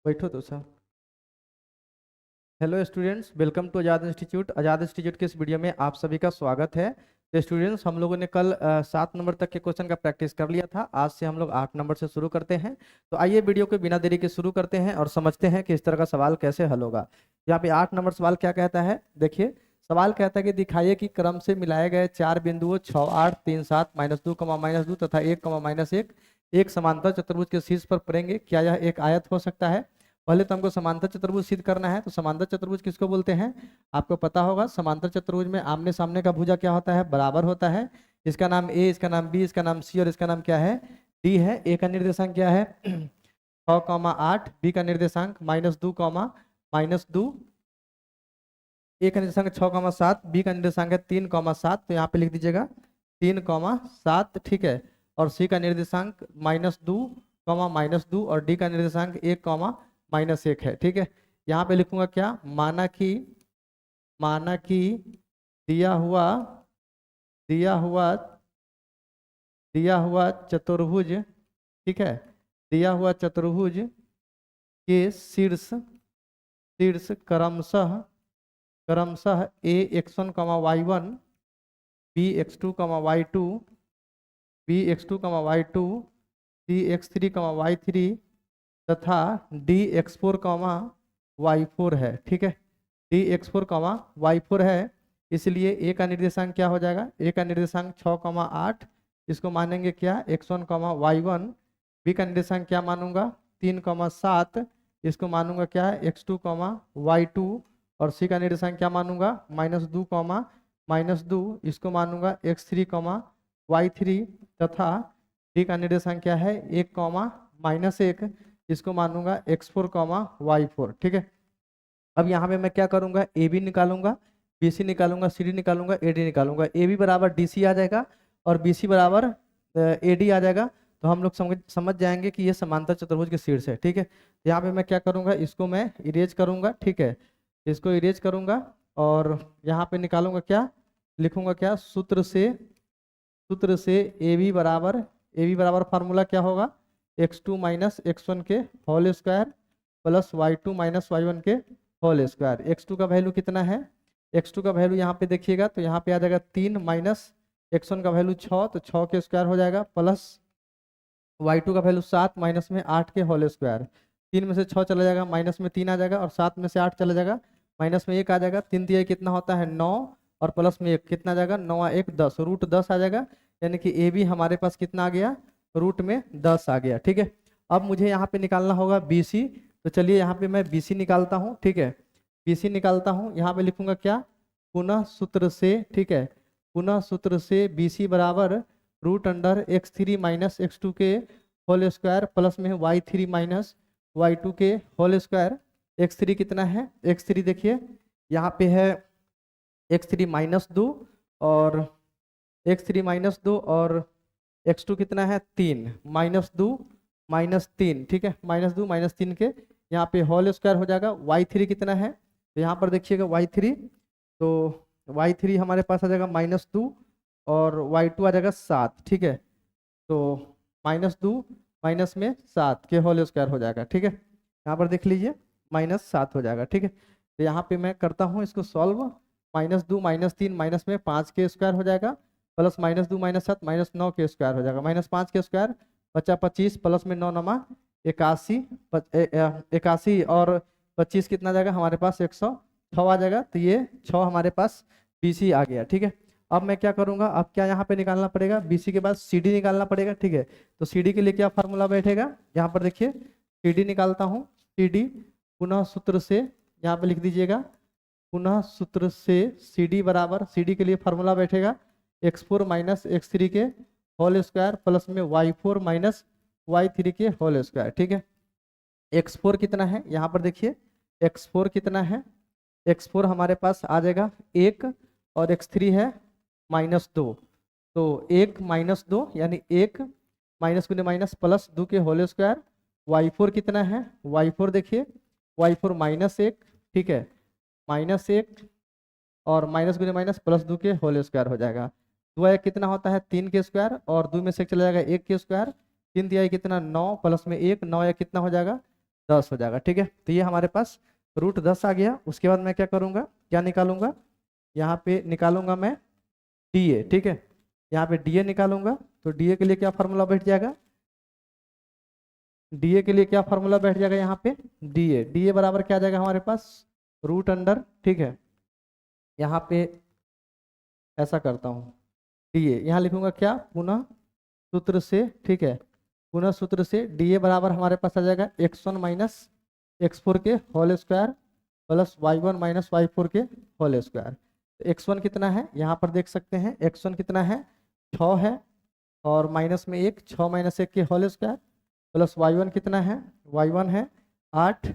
बैठो तो sir. Hello students, welcome to Azad institute. Azad institute के इस वीडियो में आप सभी का स्वागत है। तो स्टूडेंट्स, हम लोगों ने कल 7 नंबर तक के क्वेश्चन का प्रैक्टिस कर लिया था। आज से हम लोग 8 नंबर से शुरू करते हैं। तो आइए वीडियो को बिना देरी के शुरू करते हैं और समझते हैं कि इस तरह का सवाल कैसे हल होगा। यहाँ पे 8 नंबर सवाल क्या कहता है, देखिए। सवाल कहता है कि दिखाइए कि क्रम से मिलाए गए 4 बिंदुओं 6, 8, 3, 7, -2, -2 तथा 1, -1 एक समांतर चतुर्भुज के शीर्ष पर पड़ेंगे। क्या यह एक आयत हो सकता है? पहले तो हमको समांतर चतुर्भुज सिद्ध करना है। तो समांतर चतुर्भुज किसको बोलते हैं? आपको पता होगा। समांतर चतुर्भुज में आमने सामने का भुजा क्या होता है? बराबर होता है। इसका नाम ए, इसका नाम बी, इसका नाम सी और इसका नाम क्या है? डी है। ए का निर्देशांक क्या है? 6, 8। बी का निर्देशांक -2, -2। ए का निर्देशांक 6, 7। बी का निर्देशांक है 3, 7। तो यहाँ पे लिख दीजिएगा 3, 7, ठीक है। और सी का निर्देशांक -2, -2 और डी का निर्देशांक 1, -1 है, ठीक है। यहाँ पे लिखूंगा क्या? माना कि दिया हुआ दिया हुआ दिया हुआ चतुर्भुज, ठीक है। दिया हुआ चतुर्भुज के शीर्ष शीर्ष क्रमशः क्रमशः ax1, y1, bx2, y2, bx2, y2, cx3, y3 तथा dx4, y4 है, ठीक है। dx4, y4 है। इसलिए ए का निर्देशांक क्या हो जाएगा? ए का निर्देशांक 6, 8। इसको मानेंगे क्या? x1, y1। बी का निर्देशांक क्या मानूंगा? 3, 7। इसको मानूंगा क्या? x2, y2। और सी का निर्देशांक क्या मानूंगा? -2, -2। इसको मानूंगा x3, y3 तथा डी का निर्देशांक क्या है? 1, -1। इसको मानूंगा x4, y4, ठीक है। अब यहाँ पे मैं क्या करूंगा? ए बी निकालूंगा, बी सी निकालूंगा, सी डी निकालूंगा, ए डी निकालूंगा। ए बी बराबर डी सी आ जाएगा और बी सी बराबर ए डी आ जाएगा। तो हम लोग समझ जाएंगे कि ये समांतर चतुर्भुज के शीर्ष है, ठीक है। यहाँ पे मैं क्या करूंगा? इसको मैं इरेज करूंगा, ठीक है। इसको इरेज करूंगा और यहाँ पे निकालूंगा क्या? लिखूंगा क्या? सूत्र से ए बी बराबर फार्मूला क्या होगा? x2 - x1 के whole square plus y2 - y1 के होल स्क्वायर। x2 का वैल्यू कितना है? x2 का वैल्यू यहाँ पे देखिएगा तो यहाँ पे आ जाएगा 3 माइनस x1 का वैल्यू 6, तो 6 के स्क्वायर हो जाएगा प्लस y2 का वैल्यू 7 माइनस में 8 के होल स्क्वायर। 3 में से 6 चला जाएगा, माइनस में 3 आ जाएगा और 7 में से 8 चला जाएगा, माइनस में 1 आ जाएगा। 3 तिहाई कितना होता है? 9 और प्लस में 1 कितना आ जाएगा? 9 1 10, रूट 10 आ जाएगा। यानी कि ए बी हमारे पास कितना आ गया? रूट में 10 आ गया, ठीक है। अब मुझे यहाँ पे निकालना होगा बी सी। तो चलिए यहाँ पे मैं बी सी निकालता हूँ, ठीक है। बी सी निकालता हूँ, यहाँ पे लिखूंगा क्या? पुनः सूत्र से, ठीक है। पुनः सूत्र से बी सी बराबर √अंडर x3 - x2 के होल स्क्वायर प्लस में y3 - y2 के होल स्क्वायर। x3 कितना है? x3 देखिए यहाँ पे है x3 -2 और x3 -2 और x2 कितना है? 3 -2 -3, ठीक है। -2 -3 के यहाँ पे होल स्क्वायर हो जाएगा। y3 कितना है? तो यहाँ पर देखिएगा y3, तो y3 हमारे पास आ जाएगा -2 और y2 आ जाएगा 7, ठीक है। तो -2 माइनस में 7 के होल स्क्वायर हो जाएगा, ठीक है। यहाँ पर देख लीजिए -7 हो जाएगा, ठीक है। तो यहाँ पे मैं करता हूँ इसको सॉल्व। -2 -3 माइनस में 5 के स्क्वायर हो जाएगा प्लस -2 -7 -9 के स्क्वायर हो जाएगा, -5 के स्क्वायर बचा 25 प्लस में 9 नमा 81, 81 और 25 कितना आ जाएगा हमारे पास? 106 आ जाएगा। तो ये 6 हमारे पास BC आ गया, ठीक है। अब मैं क्या करूंगा? अब क्या यहाँ पे निकालना पड़ेगा? BC के बाद CD निकालना पड़ेगा, ठीक है। तो CD के लिए क्या फार्मूला बैठेगा? यहाँ पर देखिए CD निकालता हूँ। CD पुनः सूत्र से यहाँ पे लिख दीजिएगा, पुनः सूत्र से CD बराबर, CD के लिए फार्मूला बैठेगा x4 - x3 के होल स्क्वायर प्लस में y4 - y3 के होल स्क्वायर, ठीक है। x4 कितना है? यहाँ पर देखिए x4 कितना है? x4 हमारे पास आ जाएगा 1 और x3 है -2। तो 1 -2 यानी 1 माइनस गुने माइनस प्लस 2 के होल स्क्वायर। y4 कितना है? y4 देखिए y4 -1, ठीक है, -1 और माइनस गुने माइनस प्लस 2 के होल स्क्वायर हो जाएगा। 2 1 कितना होता है? 3 के स्क्वायर और 2 में से चला जाएगा 1 के स्क्वायर। 3 तिहाई कितना? 9 प्लस में 1, 9 1 कितना हो जाएगा? 10 हो जाएगा। ठीक है, तो ये हमारे पास √10 आ गया। उसके बाद मैं क्या करूँगा, क्या निकालूंगा, यहाँ पे निकालूंगा मैं DA। ठीक है, यहाँ पे DA निकालूंगा, तो DA के लिए क्या फार्मूला बैठ जाएगा, DA के लिए क्या फार्मूला बैठ जाएगा यहाँ पे, DA बराबर क्या आ जाएगा हमारे पास, √अंडर। ठीक है, यहाँ पे ऐसा करता हूँ, DA यहाँ लिखूंगा क्या, पुनः सूत्र से। ठीक है, पुनः सूत्र से DA बराबर हमारे पास आ जाएगा x1 माइनस x4 के whole square plus y1 minus y4 के होल स्क्वायर। तो x1 कितना है, यहाँ पर देख सकते हैं, x1 कितना है, 6 है, और माइनस में 1, 6 माइनस 1 के होल स्क्वायर, प्लस y1 कितना है, y1 है 8,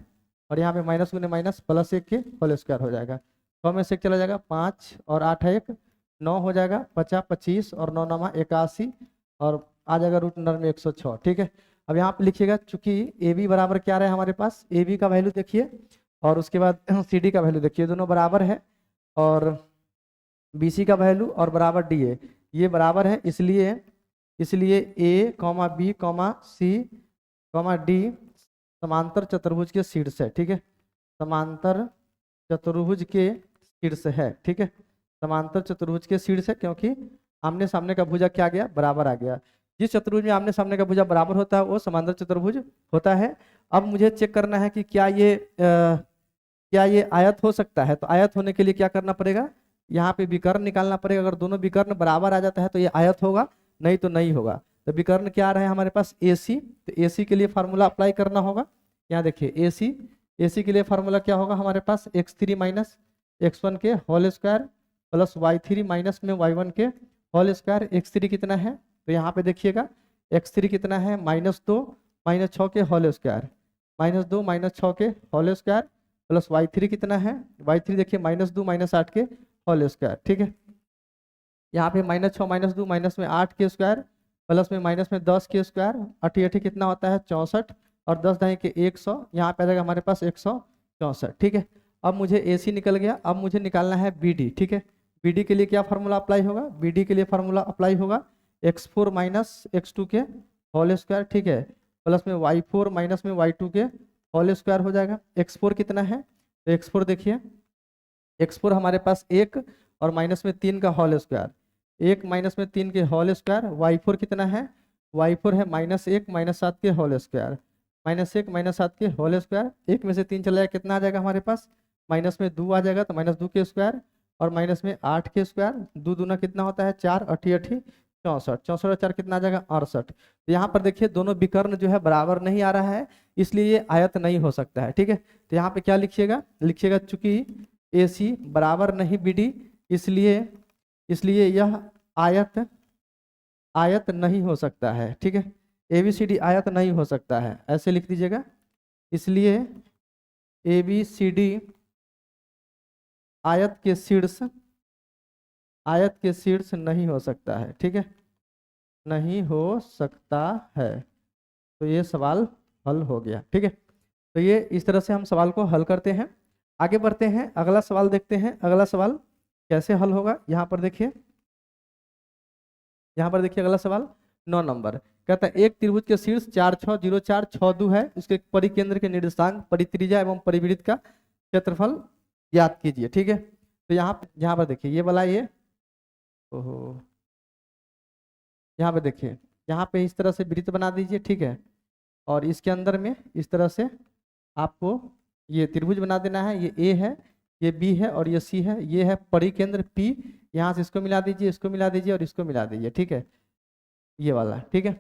और यहाँ पे माइनस गुने माइनस प्लस 1 के होल स्क्वायर हो जाएगा। 6 में से 1 चला जाएगा 5, और 8 है 1, 9 हो जाएगा, 50 25, और 9 9 81, और आ जाएगा √अंडर में 106। ठीक है, अब यहाँ पे लिखिएगा, चूंकि ए बी बराबर क्या रहा है हमारे पास, ए बी का वैल्यू देखिए, और उसके बाद सी डी का वैल्यू देखिए, दोनों बराबर है, और बी सी का वैल्यू और बराबर डी ए, ये बराबर है, इसलिए ए comma B comma C comma D समांतर चतुर्भुज के शीर्ष है। ठीक है, समांतर चतुर्भुज के शीर्ष है। ठीक है, समांतर चतुर्भुज के शीर्ष है, क्योंकि आमने सामने का भुजा क्या आ गया, बराबर आ गया। जिस चतुर्भुज में आमने सामने का भुजा बराबर होता है वो समांतर चतुर्भुज होता है। अब मुझे चेक करना है कि क्या ये आयत हो सकता है। तो आयत होने के लिए क्या करना पड़ेगा, यहाँ पे विकर्ण निकालना पड़ेगा। अगर दोनों विकर्ण बराबर आ जाता है तो ये आयत होगा, नहीं तो नहीं होगा। तो विकर्ण क्या आ रहा है हमारे पास, AC। तो AC के लिए फार्मूला अप्लाई करना होगा। यहाँ देखिए AC के लिए फार्मूला क्या होगा हमारे पास, x3 माइनस x1 के whole square plus y3 minus में y1 के होल स्क्वायर। x3 कितना है, तो यहाँ पे देखिएगा x3 कितना है, -2 -6 के होल स्क्वायर, -2 -6 के होल स्क्वायर, प्लस y3 कितना है, y3 देखिए -2 -8 के होल स्क्वायर। ठीक है, यहाँ पे -6 -2 माइनस में 8 के स्क्वायर, प्लस में माइनस में 10 के स्क्वायर, 8 कितना होता है 64, और 10 दाएं के 100, यहाँ पे आ जाएगा हमारे पास 164। ठीक है, अब मुझे AC निकल गया। अब मुझे निकालना है BD। ठीक है, BD के लिए क्या फार्मूला अप्लाई होगा, BD के लिए फार्मूला अप्लाई होगा x4 माइनस x2 के होल स्क्वायर। ठीक है, प्लस में y4 माइनस में y2 के होल स्क्वायर हो जाएगा। x4 कितना है, तो x4 देखिए, x4 हमारे पास 1 और माइनस में 3 का होल स्क्वायर, 1 माइनस में 3 के होल स्क्वायर। y4 कितना है, y4 है -1 -7 के होल स्क्वायर, -1 -7 के होल स्क्वायर। 1 में से 3 चला जाएगा, कितना आ जाएगा हमारे पास, माइनस में 2 आ जाएगा, तो -2 के स्क्वायर, और माइनस में 8 के स्क्वायर, 2 दूना कितना होता है 4, 8 8 64, 64 और 4 कितना आ जाएगा 68। तो यहाँ पर देखिए दोनों विकर्ण जो है बराबर नहीं आ रहा है, इसलिए ये आयत नहीं हो सकता है। ठीक है, तो यहाँ पे क्या लिखिएगा चूंकि AC बराबर नहीं BD, इसलिए यह आयत नहीं हो सकता है। ठीक है, ABCD आयत नहीं हो सकता है, ऐसे लिख दीजिएगा। इसलिए ABCD आयत के शीर्ष नहीं हो सकता है। ठीक है, नहीं हो सकता है। तो ये सवाल हल हो गया। ठीक है, तो ये इस तरह से हम सवाल को हल करते हैं। आगे बढ़ते हैं, अगला सवाल देखते हैं। अगला सवाल कैसे हल होगा, यहाँ पर देखिए अगला सवाल 9 नंबर कहता है, एक त्रिभुज के शीर्ष 4 6 0 4 6 2 है, उसके परिकेंद्र के निर्देशांक, परित्रिज्या एवं परिवृत्त का क्षेत्रफल ज्ञात कीजिए। ठीक है, तो यहाँ पर देखिए ये वाला, ये ओहो, यहाँ पे देखिए, यहाँ पे इस तरह से वृत्त बना दीजिए। ठीक है, और इसके अंदर में इस तरह से आपको ये त्रिभुज बना देना है। ये A है, ये B है, और ये C है। ये है परिकेंद्र P, यहाँ से इसको मिला दीजिए, इसको मिला दीजिए, और इसको मिला दीजिए। ठीक है, ये वाला। ठीक है,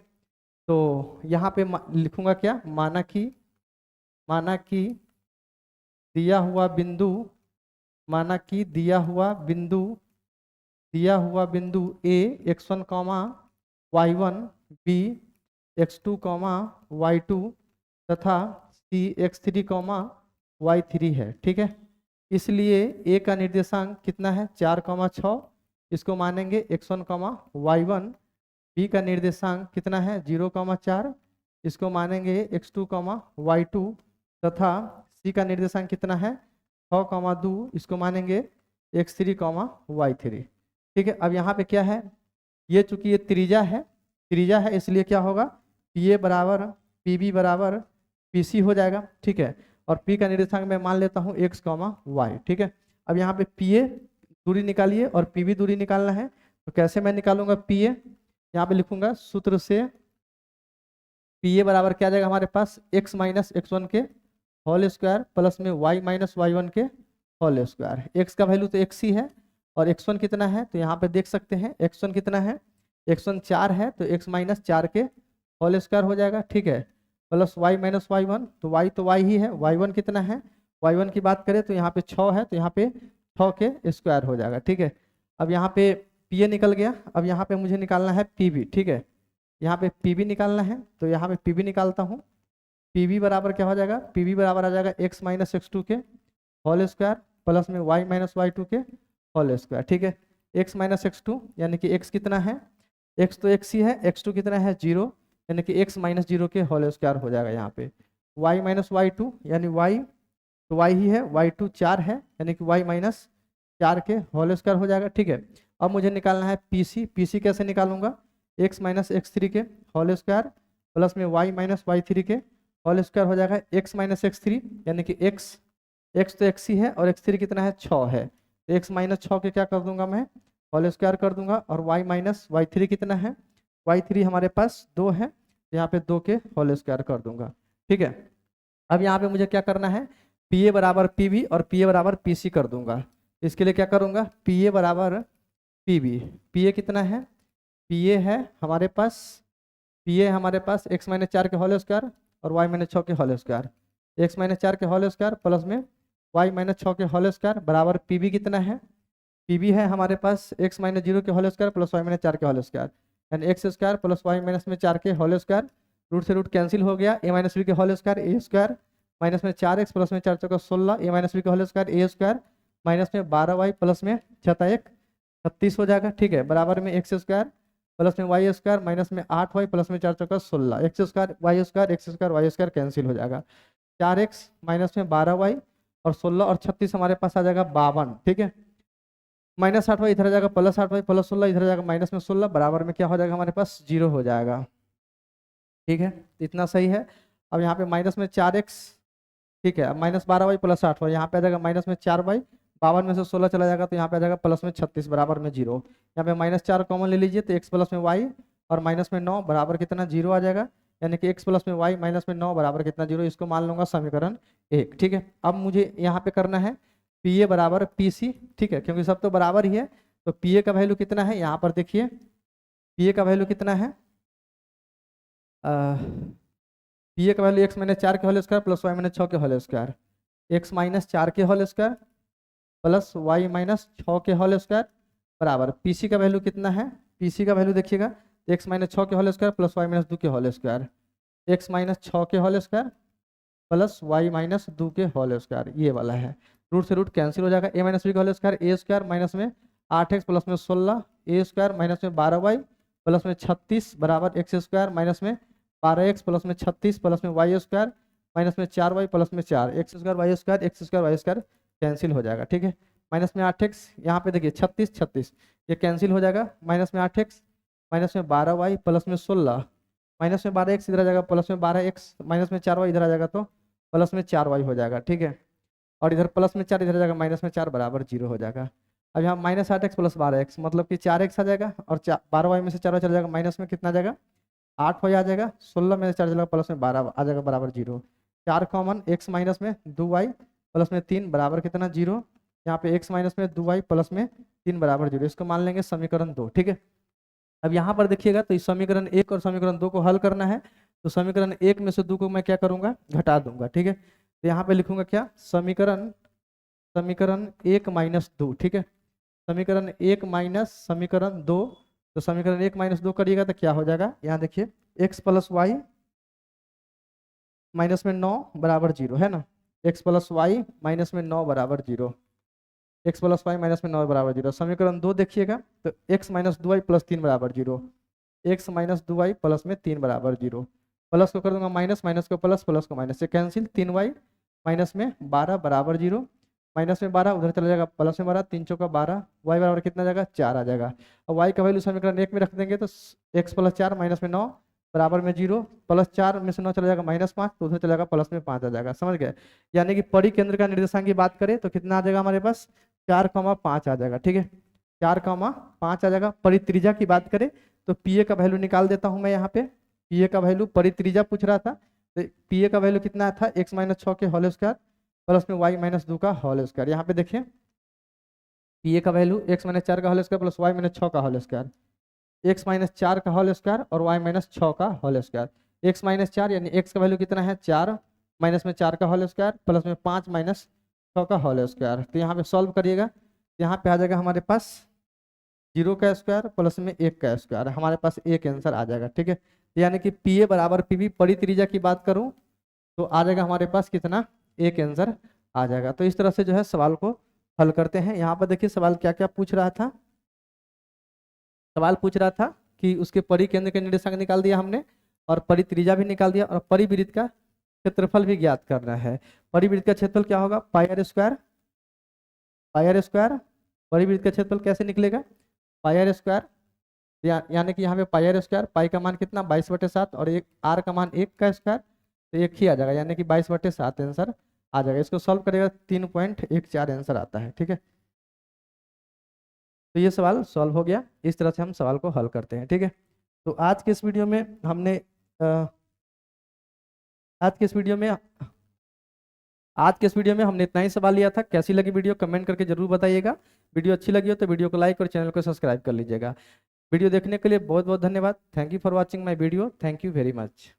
तो यहाँ पे लिखूंगा क्या, माना कि दिया हुआ बिंदु A x1 y1, B x2 y2 तथा C x3 y3 है। ठीक है, इसलिए A का निर्देशांक कितना है 4 6, इसको मानेंगे x1 y1। B का निर्देशांक कितना है 0 4, इसको मानेंगे x2 y2 तथा C का निर्देशांक कितना है 6 2, इसको मानेंगे x3 y3। ठीक है, अब यहाँ पे क्या है, ये चूंकि ये त्रिज्या है, इसलिए क्या होगा, PA बराबर PB बराबर पीसी हो जाएगा, ठीक है। और पी का निर्देशांक मैं मान लेता हूँ एक्स कॉमा वाई, ठीक है। अब यहाँ पे पीए दूरी निकालिए और पीबी दूरी निकालना है, तो कैसे मैं निकालूंगा पीए, यहाँ पे लिखूंगा सूत्र से पीए बराबर क्या आ जाएगा हमारे पास एक्स माइनस एक्स वन के होल स्क्वायर प्लस में वाई माइनस वाई वन के होल स्क्वायर। एक्स का वैल्यू तो एक्स ही है और एक्स वन कितना है, तो यहाँ पे देख सकते हैं एक्स वन कितना है, एक्स वन 4 है, तो एक्स माइनस 4 के होल स्क्वायर हो जाएगा, ठीक है। Plus y minus y one, तो वाई ही है, वाई वन कितना है, वाई वन की बात करें तो यहाँ पे 6 है, तो यहाँ पे 6 के स्क्वायर हो जाएगा, ठीक है। अब यहाँ पे पीए निकल गया, अब यहाँ पे मुझे निकालना है पीबी, ठीक है। यहाँ पे पीबी निकालना है, तो यहाँ पे पीबी निकालता हूँ। पीबी बराबर क्या हो जाएगा, पीबी बराबर आ जाएगा एक्स माइनस एक्स टू के होल स्क्वायर प्लस में वाई माइनस वाई टू के होल स्क्वायर, ठीक है। एक्स माइनस एक्स टू यानी कि एक्स कितना है, एक्स तो एक्स ही है, एक्स टू कितना है 0, यानी कि एक्स माइनस 0 के होल स्क्वायर हो जाएगा यहाँ पे। वाई माइनस वाई टू यानी वाई तो वाई ही है, वाई टू 4 है, यानी कि वाई माइनस 4 के होल स्क्वायर हो जाएगा, ठीक है। अब मुझे निकालना है पीसी, पीसी कैसे निकालूंगा, एक्स माइनस एक्स थ्री के होल स्क्वायर प्लस में वाई माइनस वाई थ्री के होल स्क्वायर हो जाएगा एक्स माइनस एक्स थ्री, यानी कि एक्स तो एक्स ही है और एक्स थ्री कितना है 6 है, तो एक्स माइनस 6 के क्या कर दूंगा मैं होल स्क्वायर कर दूंगा, और वाई माइनस वाई थ्री कितना है, वाई थ्री हमारे पास 2 है, तो यहाँ पे 2 के होल स्क्वायर कर दूंगा, ठीक है। अब यहाँ पे मुझे क्या करना है, पी ए बराबर पी बी और पी ए बराबर पी सी कर दूंगा। इसके लिए क्या करूंगा, पी ए बराबर पी बी, पी ए कितना है, पी ए है हमारे पास, पी ए हमारे पास एक्स माइनस 4 के होल स्क्वायर और वाई माइनस 6 के होल स्क्वायर, एक्स माइनस 4 के होल स्क्वायर प्लस में वाई माइनस 6 के होल स्क्वायर बराबर पी बी कितना है, पी बी है हमारे पास एक्स माइनस 0 के whole square plus y minus 4 के होल स्क्वायर, यानी x square plus y minus में 4 के होल स्क्वायर, रूट से रूट कैंसिल हो गया, ए माइनस बी के whole square a square minus में 4x प्लस में 4 चौका 16, ए माइनस बी का whole square a square minus में 12y प्लस में 6 36 हो जाएगा, ठीक है। बराबर में एक्स स्क्वायर प्लस में वाई स्क्वायर माइनस में 8y प्लस में 4 चौका 16, x square y square x square y square cancel हो जाएगा, 4x माइनस में 12y और 16 और 36 हमारे पास आ जाएगा 52, ठीक है। माइनस 8y इधर आ जाएगा प्लस 8y प्लस 16 इधर आ जाएगा माइनस में 16, बराबर में क्या हो जाएगा हमारे पास 0 हो जाएगा, ठीक है। इतना सही है। अब यहाँ पे माइनस में 4x, ठीक है। अब माइनस 12y प्लस 8y, यहाँ पे आ जाएगा माइनस में 4y, 52 में से 16 चला जाएगा तो यहाँ पे आ जाएगा प्लस में 36 बराबर में 0, यहाँ पे माइनस 4 कॉमन ले लीजिए तो x प्लस में y और माइनस में 9 बराबर कितना 0 आ जाएगा, यानी कि x प्लस में y माइनस में 9 बराबर कितना 0, इसको मान लूंगा समीकरण 1, ठीक है। अब मुझे यहाँ पे करना है पी ए बराबर पी सी, ठीक है, क्योंकि सब तो बराबर ही है, तो पी ए का वैल्यू कितना है, यहाँ पर देखिए पी ए का वैल्यू कितना है, पी ए का वैल्यू एक्स माइनस 4 के whole square plus y minus 6 के होल स्क्वायर, एक्स माइनस 4 के whole square plus y minus 6 के होल स्क्वायर बराबर पी सी का वैल्यू कितना है, पी सी का वैल्यू देखिएगा एक्स माइनस 6 के whole square plus y minus 2 के होल स्क्वायर, एक्स माइनस 6 के whole square plus y minus 2 के होल स्क्वायर, ये वाला है, रूट से रूट कैंसिल हो जाएगा, ए माइनस बी का whole square a square minus में 8x प्लस में 16 ए स्क्वायर माइनस में 12y प्लस में 36 बराबर एक्स स्क्वायर माइनस में 12x प्लस में 36 प्लस में वाई स्क्वायर माइनस में 4y प्लस में 4 x square y square cancel हो जाएगा, ठीक है। माइनस में 8x, यहाँ पे देखिए 36 36 ये कैंसिल हो जाएगा, माइनस में 8x माइनस में 12y प्लस में 16 माइनस में 12x इधर आ जाएगा प्लस में 12x माइनस में 4y इधर आ जाएगा तो प्लस में 4y हो जाएगा, ठीक है। और इधर प्लस में 4 इधर आ जाएगा माइनस में 4 बराबर 0 हो जाएगा। अब यहाँ माइनस 8x प्लस 12x मतलब कि 4x आ जाएगा और 12y में से 4y चला जाएगा, माइनस में कितना आ जाएगा 8y आ जाएगा, 16 में से 4 चला प्लस में 12 आ जाएगा बराबर 0, 4 कॉमन x माइनस में 2y प्लस में 3 बराबर कितना 0, यहाँ पे x माइनस में 2y प्लस में 3 बराबर 0, इसको मान लेंगे समीकरण 2, ठीक है। अब यहाँ पर देखिएगा तो इस समीकरण 1 और समीकरण 2 को हल करना है, तो समीकरण 1 में से 2 को मैं क्या करूँगा घटा दूंगा, ठीक है। तो यहाँ पे लिखूंगा क्या समीकरण 1 माइनस 2, ठीक है, समीकरण 1 माइनस समीकरण 2, तो समीकरण 1 माइनस 2 करिएगा तो क्या हो जाएगा, यहाँ देखिए x प्लस वाई माइनस में 9 बराबर 0 है ना, x प्लस वाई माइनस में 9 बराबर 0, x प्लस वाई माइनस में 9 बराबर 0, समीकरण 2 देखिएगा तो x माइनस 2y प्लस 3 बराबर 0, x माइनस 2y प्लस में 3 बराबर 0, प्लस को कर दूंगा माइनस, माइनस को प्लस, प्लस को माइनस से कैंसिल, 3y माइनस में 12 बराबर 0, माइनस में 12 उधर चला जाएगा प्लस में 12, 3 चौका 12, y बराबर कितना आ जाएगा 4 आ जाएगा। और y का वैल्यू समीकरण 1 में रख देंगे तो x प्लस 4 माइनस में 9 बराबर में 0, प्लस 4 में से 9 चला जाएगा -5, तो उधर चला जाएगा प्लस में 5 आ जाएगा, समझ गए। यानी कि परिकेंद्र का निर्देशांक की बात करें तो कितना आ जाएगा हमारे पास, 4,5 आ जाएगा, ठीक है, 4,5 आ जाएगा। परित्रिज्या की बात करें तो पीए का वैल्यू निकाल देता हूं मैं यहाँ पे, पीए का वैल्यू, परित्रिज्या पूछ रहा था, तो पीए का वैल्यू कितना था, x-6 के होल स्क्वायर प्लस में y-2 का होल स्क्वायर। यहाँ पे देखिए पीए का वैल्यू x-4 का होल स्क्वायर प्लस y-6 का होल स्क्वायर, x-4 का होल स्क्वायर और y-6 का होल स्क्वायर। x-4 यानी x का वैल्यू कितना है 4, माइनस में 4 का होल स्क्वायर प्लस में 5 -6 का होल स्क्वायर। तो यहाँ पे सॉल्व करिएगा, यहाँ पे आ जाएगा हमारे पास 0 का स्क्वायर प्लस में 1 का स्क्वायर, हमारे पास एक आंसर आ जाएगा, ठीक है। यानी कि पीए बराबर पीवी, परित्रिज्या की बात करूं तो आ जाएगा हमारे पास कितना, एक आंसर आ जाएगा। तो इस तरह से जो है सवाल को हल करते हैं। यहाँ पर देखिए सवाल क्या क्या पूछ रहा था, सवाल पूछ रहा था कि उसके परिकेंद्र के निर्देशांक निकाल दिया हमने और परित्रिज्या भी निकाल दिया और परिवृत्त का क्षेत्रफल भी ज्ञात करना है। परिवृत्त का क्षेत्रफल क्या होगा, पाई स्क्वायर, पाई स्क्वायर। परिवृत्त का क्षेत्रफल कैसे निकलेगा, पाई स्क्वायर, यानी कि यहाँ पे पाई स्क्वायर, पाई का मान कितना 22/7 और एक आर का मान 1 का स्क्वायर, तो 1 ही आ जाएगा, यानी कि 22/7 आंसर आ जाएगा। इसको सॉल्व करेगा 3.14 आंसर आता है, ठीक है। तो ये सवाल सॉल्व हो गया, इस तरह से हम सवाल को हल करते हैं, ठीक है। तो आज के इस वीडियो में हमने आज के इस वीडियो में हमने इतना ही सवाल लिया था। कैसी लगी वीडियो कमेंट करके जरूर बताइएगा। वीडियो अच्छी लगी हो तो वीडियो को लाइक और चैनल को सब्सक्राइब कर लीजिएगा। वीडियो देखने के लिए बहुत बहुत धन्यवाद। Thank you for watching my video, thank you very much.